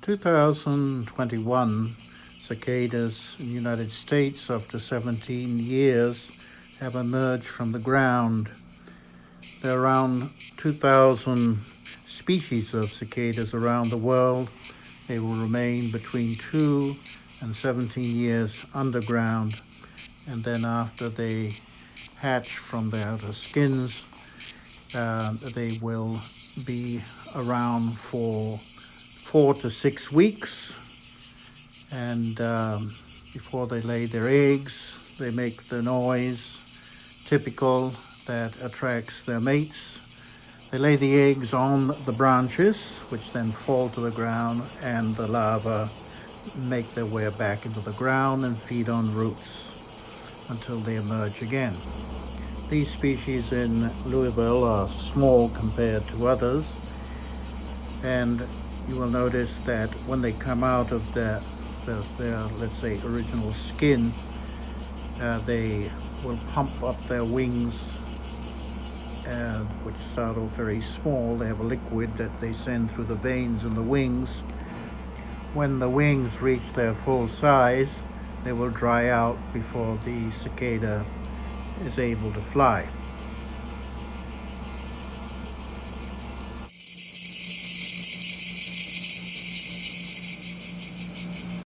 2021, cicadas in the United States after 17 years have emerged from the ground. There are around 2,000 species of cicadas around the world. They will remain between 2 and 17 years underground, and then after they hatch from their outer skins, they will be around for 4 to 6 weeks, and before they lay their eggs, they make the noise typical that attracts their mates. They lay the eggs on the branches, which then fall to the ground, and the larvae make their way back into the ground and feed on roots until they emerge again. These species in Loiusville are small compared to others, and you will notice that when they come out of their let's say, original skin, they will pump up their wings, which start off very small. They have a liquid that they send through the veins in the wings. When the wings reach their full size, they will dry out before the cicada is able to fly.